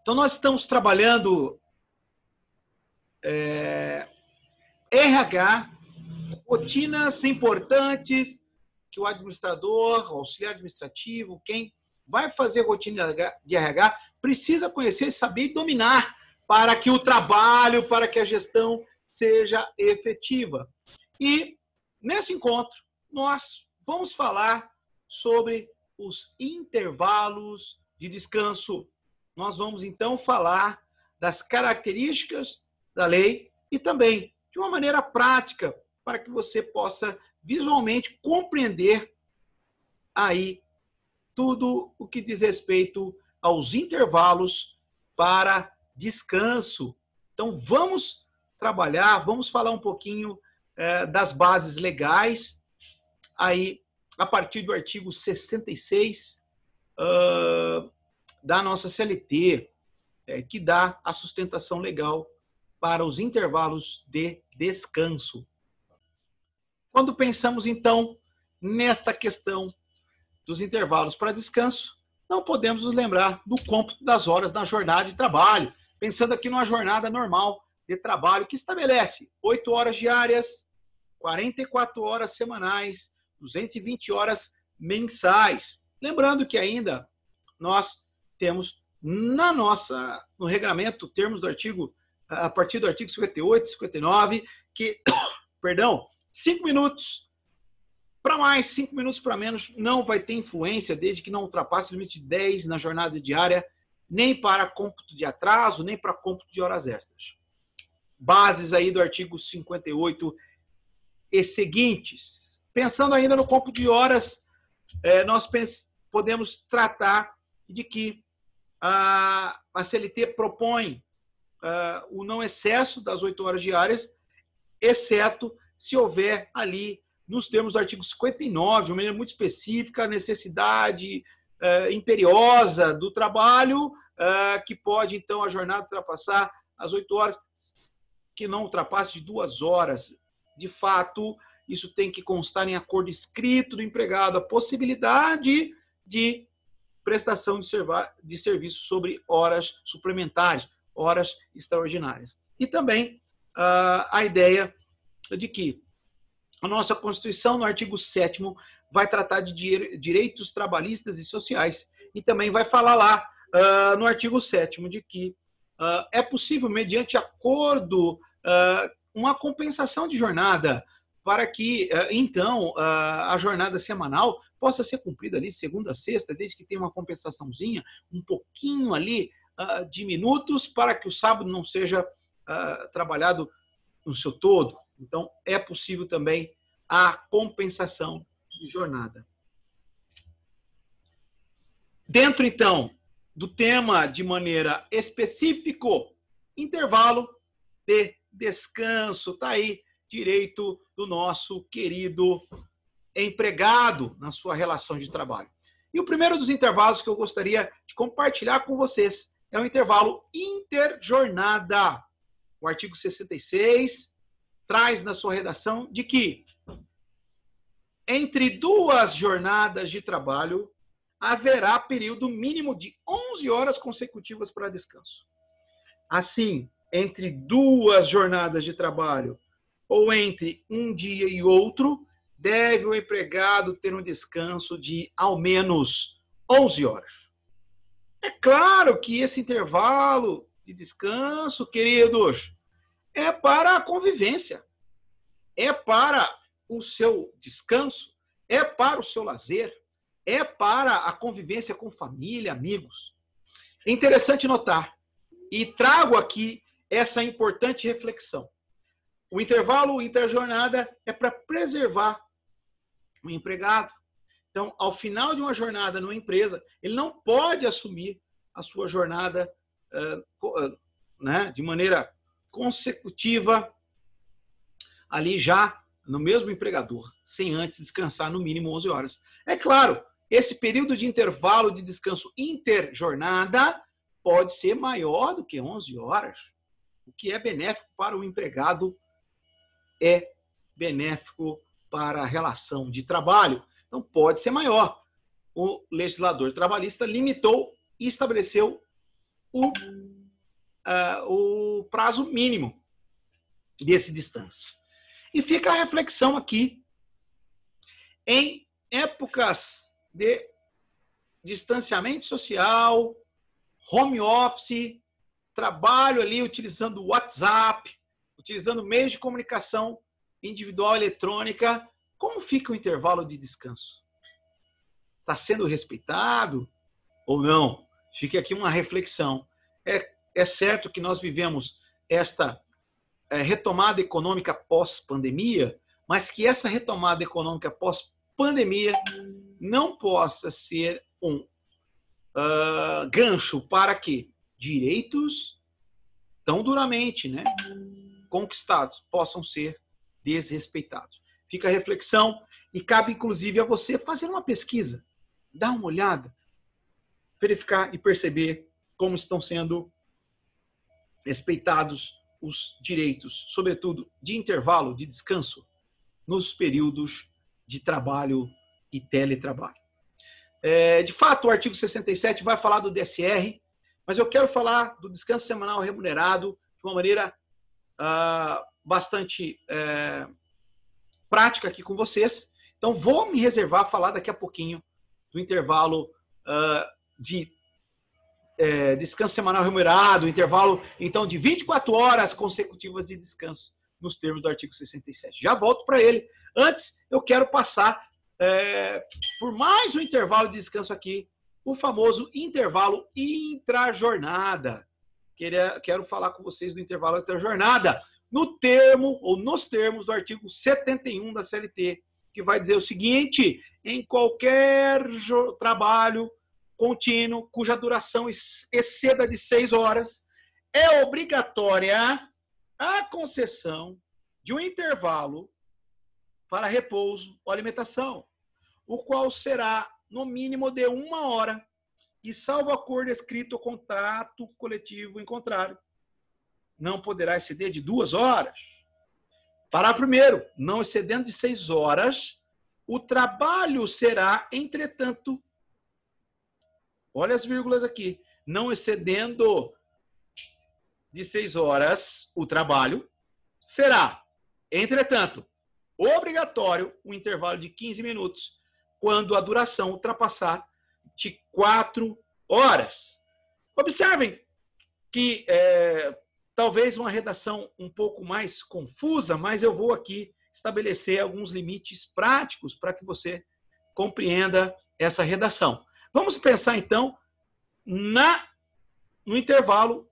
Então, nós estamos trabalhando RH, rotinas importantes que o administrador, o auxiliar administrativo, quem vai fazer rotina de RH, precisa conhecer, saber e dominar para que o trabalho, para que a gestão seja efetiva. E, nesse encontro, nós vamos falar sobre os intervalos de descanso. Nós vamos, então, falar das características da lei e também de uma maneira prática para que você possa visualmente compreender aí tudo o que diz respeito aos intervalos para descanso. Então, vamos trabalhar, vamos falar um pouquinho das bases legais, aí a partir do artigo 66 da nossa CLT, que dá a sustentação legal para os intervalos de descanso. Quando pensamos, então, nesta questão dos intervalos para descanso, não podemos nos lembrar do cômputo das horas na jornada de trabalho, pensando aqui numa jornada normal de trabalho que estabelece 8 horas diárias, 44 horas semanais, 220 horas mensais. Lembrando que ainda nós temos no regramento, termos do artigo, a partir do artigo 58, 59, que, 5 minutos para mais, 5 minutos para menos, não vai ter influência, desde que não ultrapasse o limite de 10 na jornada diária, nem para cômputo de atraso, nem para cômputo de horas extras. Bases aí do artigo 58 e seguintes. Pensando ainda no cômputo de horas, nós podemos tratar de que a CLT propõe o não excesso das 8 horas diárias, exceto se houver ali, nos termos do artigo 59, de uma maneira muito específica, a necessidade imperiosa do trabalho, que pode, então, a jornada ultrapassar as 8 horas, que não ultrapasse de 2 horas. De fato, isso tem que constar em acordo escrito do empregado, a possibilidade de prestação de serviço sobre horas suplementares, horas extraordinárias. E também a ideia de que a nossa Constituição, no artigo 7º, vai tratar de direitos trabalhistas e sociais e também vai falar lá, no artigo 7º, de que é possível, mediante acordo, uma compensação de jornada para que, então, a jornada semanal possa ser cumprida ali segunda a sexta, desde que tenha uma compensaçãozinha, um pouquinho ali de minutos, para que o sábado não seja trabalhado no seu todo. Então, é possível também a compensação de jornada. Dentro, então, do tema de maneira específica, intervalo de descanso. Está aí, direito do nosso querido empregado na sua relação de trabalho. E o primeiro dos intervalos que eu gostaria de compartilhar com vocês é o intervalo interjornada. O artigo 66 traz na sua redação de que entre 2 jornadas de trabalho haverá período mínimo de 11 horas consecutivas para descanso. Assim, entre 2 jornadas de trabalho ou entre um dia e outro, deve o empregado ter um descanso de ao menos 11 horas. É claro que esse intervalo de descanso, queridos, é para a convivência, é para o seu descanso, é para o seu lazer, é para a convivência com família, amigos. É interessante notar, e trago aqui essa importante reflexão. O intervalo interjornada é para preservar o empregado. Então, ao final de uma jornada numa empresa, ele não pode assumir a sua jornada de maneira consecutiva ali já no mesmo empregador, sem antes descansar no mínimo 11 horas. É claro, esse período de intervalo de descanso interjornada pode ser maior do que 11 horas, o que é benéfico para o empregado, é benéfico para a relação de trabalho. Então, pode ser maior. O legislador trabalhista limitou e estabeleceu o prazo mínimo desse descanso. E fica a reflexão aqui, em épocas de distanciamento social, home office, trabalho ali utilizando o WhatsApp, utilizando meios de comunicação individual eletrônica, como fica o intervalo de descanso? Está sendo respeitado ou não? Fica aqui uma reflexão. É certo que nós vivemos esta retomada econômica pós-pandemia, mas que essa retomada econômica pós-pandemia não possa ser um gancho para que direitos tão duramente, né, conquistados possam ser desrespeitados. Fica a reflexão e cabe inclusive a você fazer uma pesquisa, dar uma olhada, verificar e perceber como estão sendo respeitados os direitos, sobretudo de intervalo, de descanso, nos períodos de trabalho e teletrabalho. De fato, o artigo 67 vai falar do DSR, mas eu quero falar do descanso semanal remunerado de uma maneira bastante prática aqui com vocês. Então, vou me reservar a falar daqui a pouquinho do intervalo de descanso semanal remunerado, intervalo, então, de 24 horas consecutivas de descanso, nos termos do artigo 67. Já volto para ele. Antes, eu quero passar por mais um intervalo de descanso aqui, o famoso intervalo intrajornada. Quero falar com vocês do intervalo intrajornada, no termo, ou nos termos do artigo 71 da CLT, que vai dizer o seguinte: em qualquer trabalho contínuo, cuja duração exceda de 6 horas, é obrigatória a concessão de um intervalo para repouso ou alimentação, o qual será no mínimo de 1 hora, e salvo acordo escrito ou contrato coletivo em contrário, não poderá exceder de 2 horas. Parágrafo 1º, não excedendo de 6 horas, o trabalho será, entretanto, olha as vírgulas aqui, não excedendo de 6 horas, o trabalho será, entretanto, obrigatório um intervalo de 15 minutos, quando a duração ultrapassar de 4 horas. Observem que talvez uma redação um pouco mais confusa, mas eu vou aqui estabelecer alguns limites práticos para que você compreenda essa redação. Vamos pensar, então, no intervalo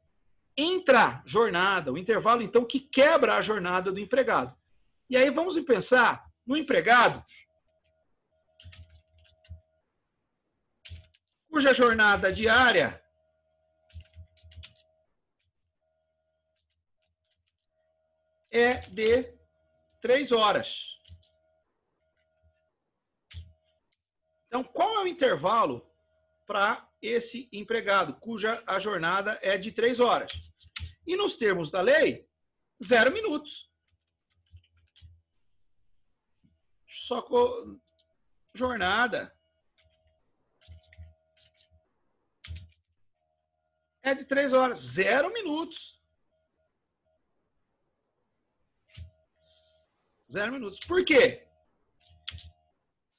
intra-jornada, o intervalo, então, que quebra a jornada do empregado. E aí vamos pensar no empregado cuja jornada diária é de 3 horas. Então, qual é o intervalo para esse empregado, cuja a jornada é de 3 horas? E nos termos da lei, 0 minutos. Só com jornada é de 3 horas, 0 minutos. 0 minutos. Por quê?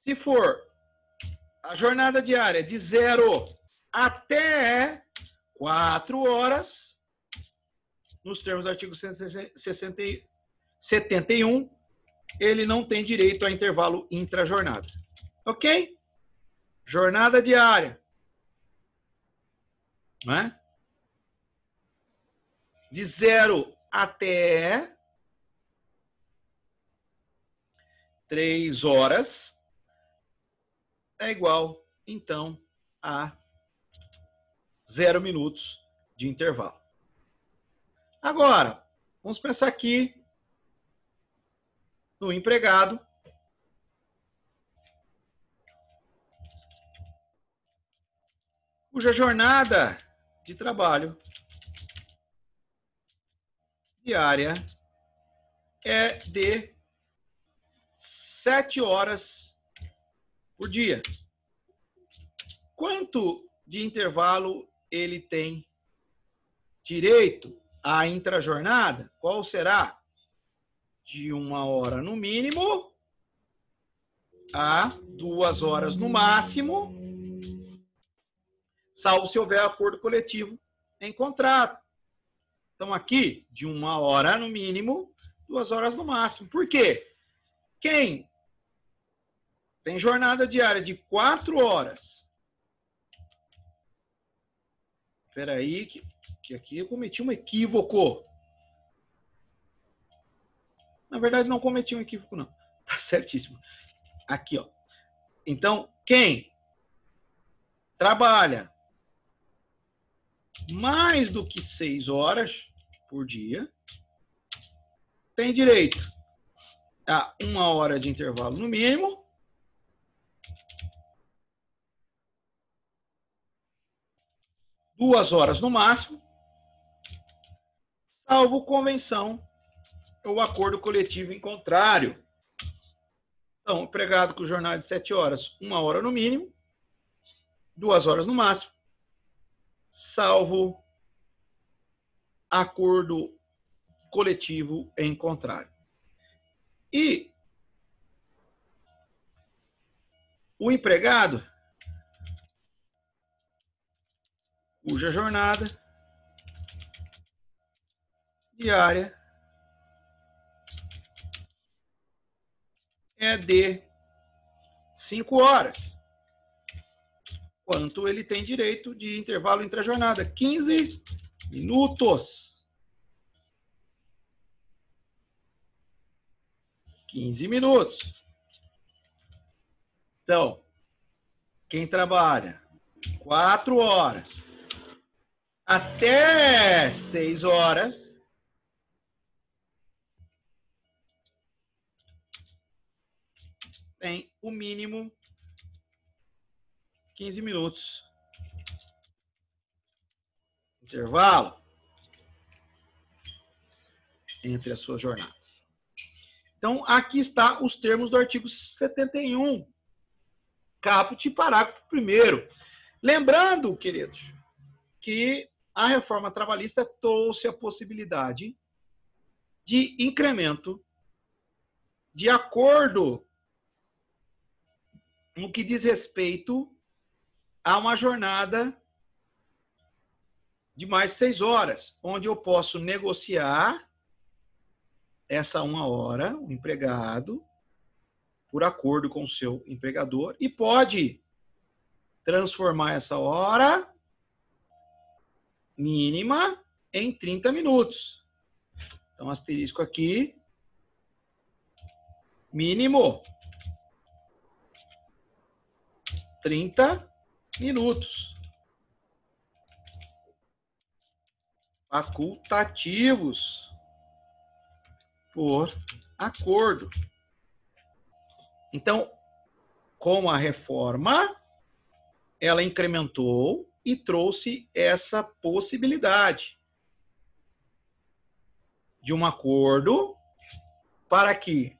Se for a jornada diária de 0 até 4 horas, nos termos do artigo 71, ele não tem direito a intervalo intrajornada. Ok? Jornada diária. Não é? De 0 até 3 horas é igual, então, a 0 minutos de intervalo. Agora, vamos pensar aqui no empregado cuja jornada de trabalho diária é de 7 horas por dia. Quanto de intervalo ele tem direito à intrajornada, qual será? De 1 hora no mínimo a 2 horas no máximo, salvo se houver acordo coletivo em contrato. Então, aqui, de 1 hora no mínimo, 2 horas no máximo. Por quê? Quem tem jornada diária de 4 horas. Espera aí, que aqui eu cometi um equívoco. Na verdade, não cometi um equívoco, não. Tá certíssimo. Aqui, ó. Então, quem trabalha mais do que 6 horas por dia tem direito a 1 hora de intervalo no mínimo, 2 horas no máximo, salvo convenção ou acordo coletivo em contrário. Então, empregado com jornada de 7 horas, 1 hora no mínimo, 2 horas no máximo, salvo acordo coletivo em contrário. E o empregado cuja jornada diária é de 5 horas. Quanto ele tem direito de intervalo entre a jornada? 15 minutos. 15 minutos. Então, quem trabalha 4 horas até 6 horas tem o mínimo 15 minutos. Intervalo entre as suas jornadas. Então, aqui está os termos do artigo 71, caput, parágrafo 1º. Lembrando, queridos, que a reforma trabalhista trouxe a possibilidade de incremento de acordo no que diz respeito a uma jornada de mais 6 horas, onde eu posso negociar essa 1 hora, o empregado, por acordo com o seu empregador, e pode transformar essa hora mínima em 30 minutos. Então, asterisco aqui, mínimo 30 minutos. Facultativos por acordo. Então, com a reforma, ela incrementou e trouxe essa possibilidade de um acordo para que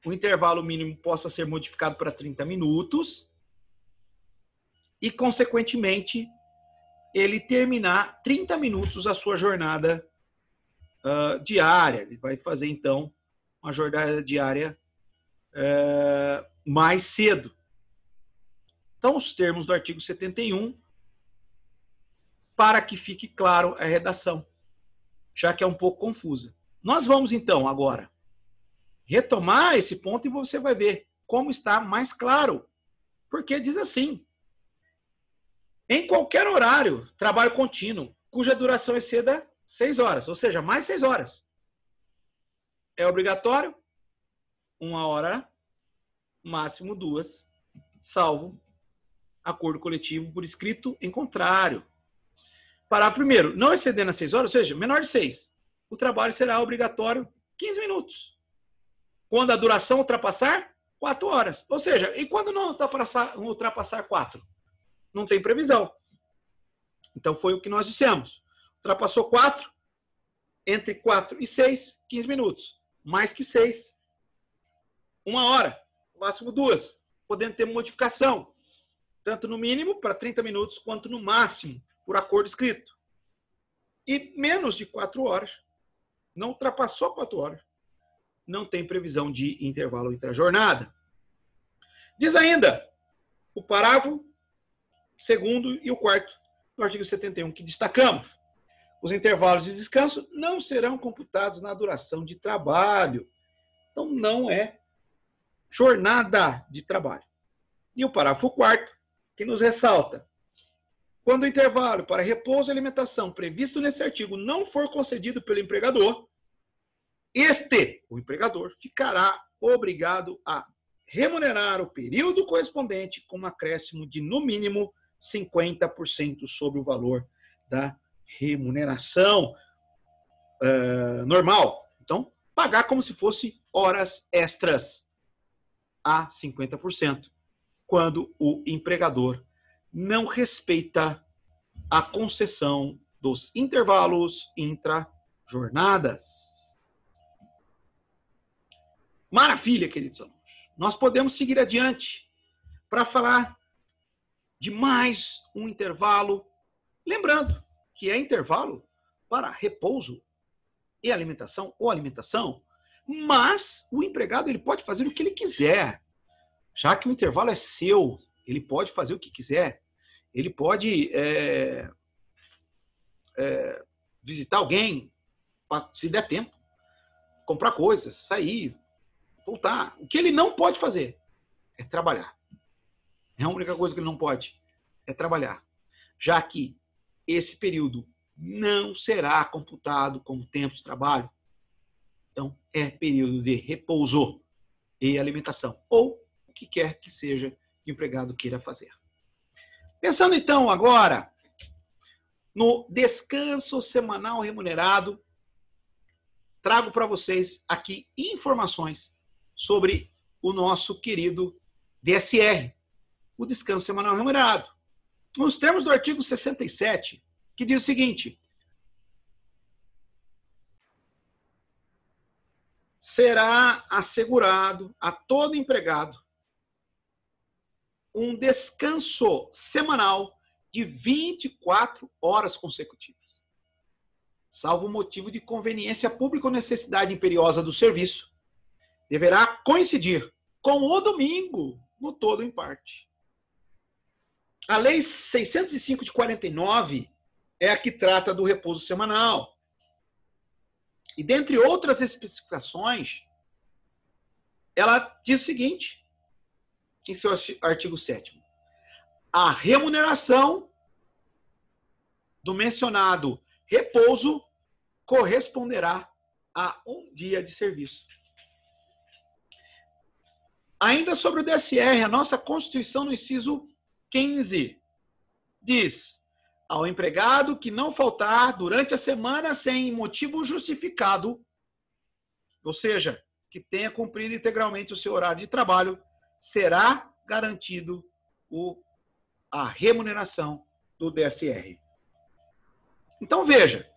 o intervalo mínimo possa ser modificado para 30 minutos e, consequentemente, ele terminar 30 minutos a sua jornada diária. Ele vai fazer, então, uma jornada diária mais cedo. Então, os termos do artigo 71, para que fique claro a redação, já que é um pouco confusa. Nós vamos, então, agora, retomar esse ponto e você vai ver como está mais claro. Porque diz assim: em qualquer horário, trabalho contínuo, cuja duração exceda 6 horas, ou seja, mais 6 horas. É obrigatório 1 hora, máximo 2, salvo acordo coletivo por escrito em contrário. Parágrafo primeiro, não excedendo as 6 horas, ou seja, menor de 6, o trabalho será obrigatório 15 minutos. Quando a duração ultrapassar 4 horas. Ou seja, e quando não ultrapassar 4? Não tem previsão. Então, foi o que nós dissemos. Ultrapassou 4, entre 4 e 6, 15 minutos. Mais que 6, 1 hora. Máximo 2, podendo ter modificação. Tanto no mínimo, para 30 minutos, quanto no máximo, por acordo escrito. e menos de 4 horas, não ultrapassou 4 horas, não tem previsão de intervalo entre a jornada. Diz ainda o parágrafo 2º e o 4º do artigo 71 que destacamos. Os intervalos de descanso não serão computados na duração de trabalho. Então, não é jornada de trabalho. E o parágrafo 4º, que nos ressalta: quando o intervalo para repouso e alimentação previsto nesse artigo não for concedido pelo empregador, o empregador, ficará obrigado a remunerar o período correspondente com um acréscimo de, no mínimo, 50% sobre o valor da remuneração normal. Então, pagar como se fosse horas extras a 50%, quando o empregador não respeita a concessão dos intervalos intra-jornadas. Maravilha, queridos alunos. Nós podemos seguir adiante para falar de mais um intervalo. Lembrando que é intervalo para repouso e alimentação ou alimentação, mas o empregado ele pode fazer o que ele quiser. Já que o intervalo é seu, ele pode fazer o que quiser. Ele pode visitar alguém, se der tempo, comprar coisas, sair, voltar. O que ele não pode fazer é trabalhar. É a única coisa que ele não pode, é trabalhar. Já que esse período não será computado como tempo de trabalho. Então, é período de repouso e alimentação, ou o que quer que seja que o empregado queira fazer. Pensando então agora no descanso semanal remunerado, trago para vocês aqui informações sobre o nosso querido DSR, o descanso semanal remunerado. Nos termos do artigo 67, que diz o seguinte: será assegurado a todo empregado um descanso semanal de 24 horas consecutivas, salvo motivo de conveniência pública ou necessidade imperiosa do serviço, deverá coincidir com o domingo, no todo ou em parte. A Lei 605 de 49 é a que trata do repouso semanal. E dentre outras especificações, ela diz o seguinte, em seu artigo 7º: a remuneração do mencionado repouso corresponderá a um dia de serviço. Ainda sobre o DSR, a nossa Constituição, no inciso 15, diz: ao empregado que não faltar durante a semana sem motivo justificado, ou seja, que tenha cumprido integralmente o seu horário de trabalho, será garantido a remuneração do DSR. Então, veja,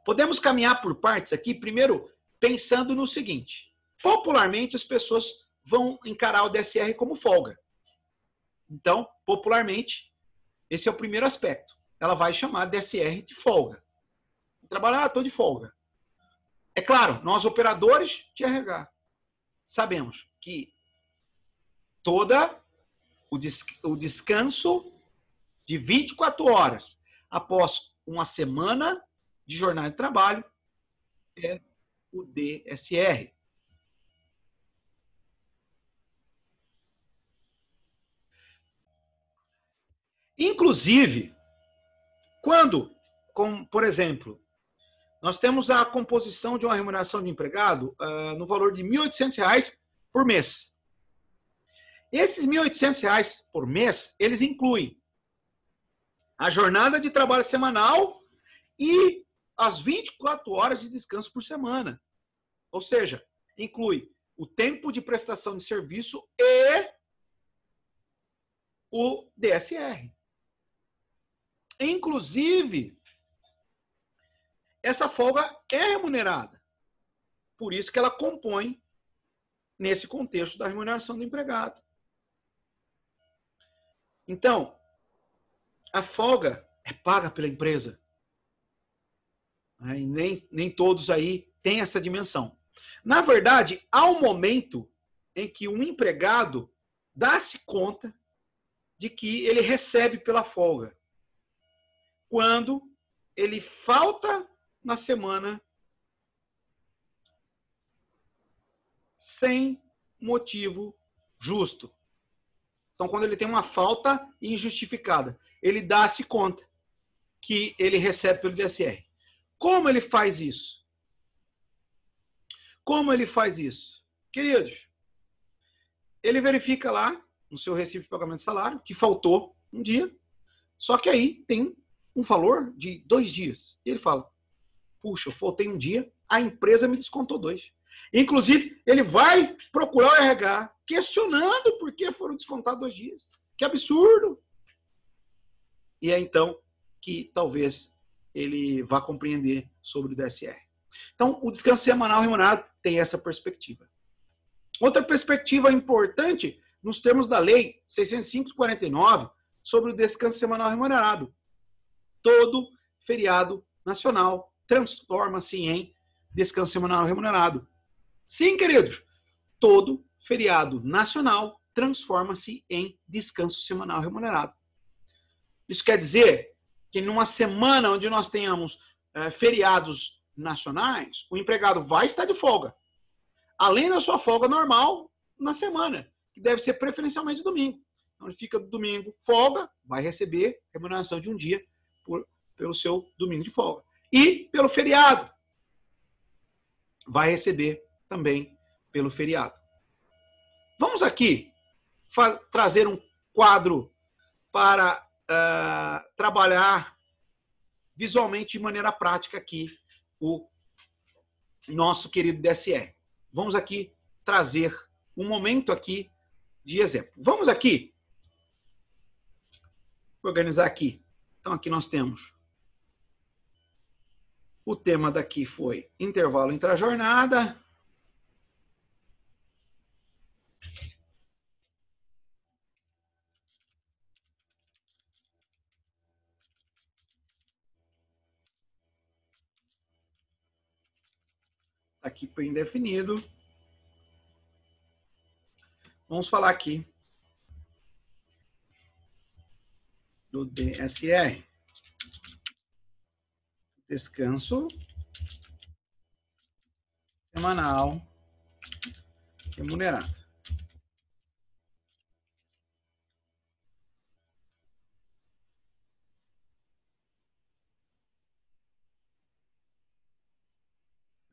podemos caminhar por partes aqui, primeiro pensando no seguinte: popularmente as pessoas vão encarar o DSR como folga. Então, popularmente, esse é o primeiro aspecto. Ela vai chamar DSR de folga. Trabalhar, estou de folga. É claro, nós operadores de RH sabemos que o descanso de 24 horas após uma semana de jornada de trabalho é o DSR. Inclusive, quando, por exemplo, nós temos a composição de uma remuneração de empregado no valor de R$ 1.800 por mês. Esses R$ 1.800 por mês, eles incluem a jornada de trabalho semanal e as 24 horas de descanso por semana. Ou seja, inclui o tempo de prestação de serviço e o DSR. Inclusive, essa folga é remunerada. Por isso que ela compõe nesse contexto da remuneração do empregado. Então, a folga é paga pela empresa. né? E nem todos aí têm essa dimensão. Na verdade, há um momento em que um empregado dá-se conta de que ele recebe pela folga. Quando ele falta na semana sem motivo justo. Então, quando ele tem uma falta injustificada, ele dá-se conta que ele recebe pelo DSR. Como ele faz isso? Como ele faz isso? Queridos, ele verifica lá no seu recibo de pagamento de salário que faltou um dia, só que aí tem um valor de 2 dias. E ele fala, puxa, eu faltei um dia, a empresa me descontou 2. Inclusive, ele vai procurar o RH questionando por que foram descontados 2 dias. Que absurdo! E é então que talvez ele vá compreender sobre o DSR. Então, o descanso semanal remunerado tem essa perspectiva. Outra perspectiva importante nos termos da Lei 605/49 sobre o descanso semanal remunerado. Todo feriado nacional transforma-se em descanso semanal remunerado. Sim, queridos, todo feriado nacional transforma-se em descanso semanal remunerado. Isso quer dizer que numa semana onde nós tenhamos feriados nacionais, o empregado vai estar de folga, além da sua folga normal na semana, que deve ser preferencialmente domingo. Então, ele fica domingo, folga, vai receber remuneração de um dia pelo seu domingo de folga. E pelo feriado, vai receber também pelo feriado. Vamos aqui trazer um quadro para trabalhar visualmente de maneira prática aqui o nosso querido DSR. Vamos aqui trazer um momento aqui de exemplo. Vamos aqui organizar aqui. Então aqui nós temos o tema daqui foi intervalo entre a jornada. Aqui foi indefinido. Vamos falar aqui do DSR. Descanso semanal remunerado.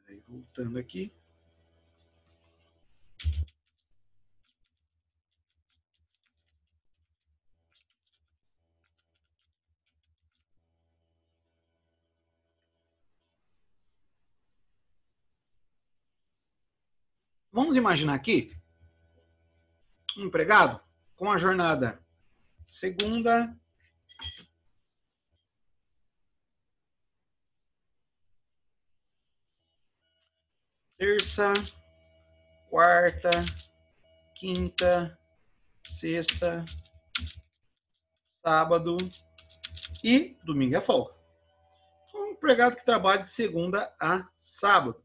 Aí, voltando aqui. Vamos imaginar aqui um empregado com a jornada segunda, terça, quarta, quinta, sexta, sábado e domingo é folga. Um empregado que trabalha de segunda a sábado.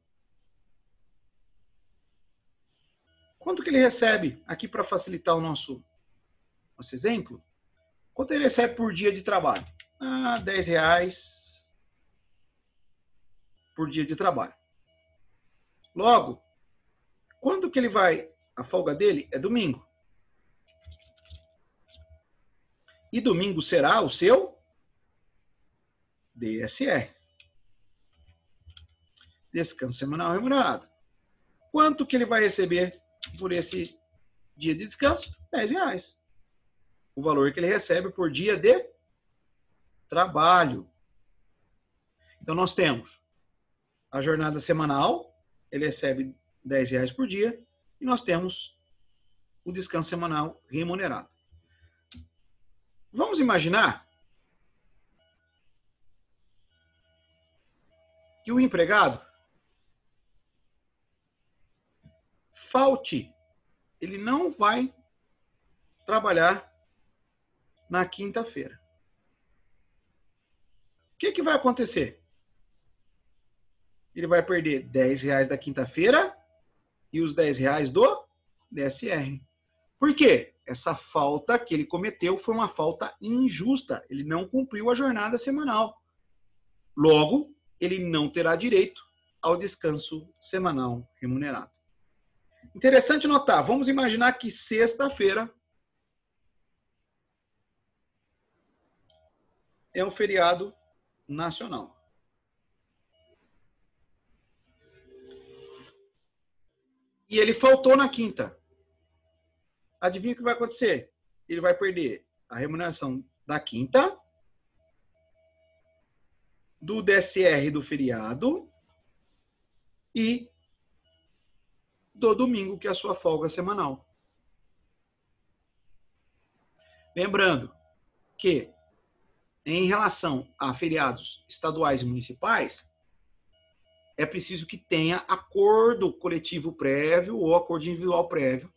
Quanto que ele recebe aqui para facilitar o nosso exemplo? Quanto ele recebe por dia de trabalho? R$10 por dia de trabalho. Logo, quando que ele vai? A folga dele é domingo. E domingo será o seu DSR. Descanso semanal remunerado. Quanto que ele vai receber por esse dia de descanso? R$10. O valor que ele recebe por dia de trabalho. Então, nós temos a jornada semanal, ele recebe R$10 por dia, e nós temos o descanso semanal remunerado. Vamos imaginar que o empregado falte, ele não vai trabalhar na quinta-feira. O que vai acontecer? Ele vai perder R$10 da quinta-feira e os R$10 do DSR. Por quê? Essa falta que ele cometeu foi uma falta injusta. Ele não cumpriu a jornada semanal. Logo, ele não terá direito ao descanso semanal remunerado. Interessante notar, vamos imaginar que sexta-feira é um feriado nacional. E ele faltou na quinta. Adivinha o que vai acontecer? Ele vai perder a remuneração da quinta, do DSR do feriado e do domingo, que é a sua folga semanal. Lembrando que, em relação a feriados estaduais e municipais, é preciso que tenha acordo coletivo prévio ou acordo individual prévio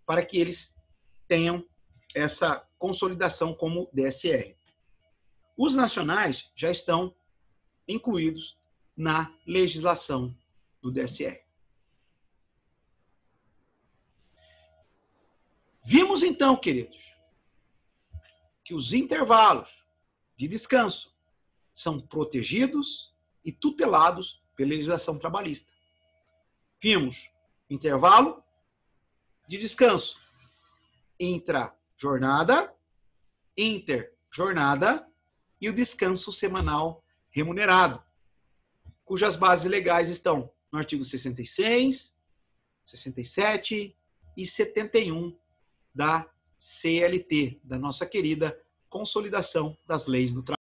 para que eles tenham essa consolidação como DSR. Os nacionais já estão incluídos na legislação do DSR. Vimos então, queridos, que os intervalos de descanso são protegidos e tutelados pela legislação trabalhista. Vimos intervalo de descanso intra-jornada, interjornada e o descanso semanal remunerado, cujas bases legais estão no artigo 66, 67 e 71 da CLT, da nossa querida Consolidação das Leis do Trabalho.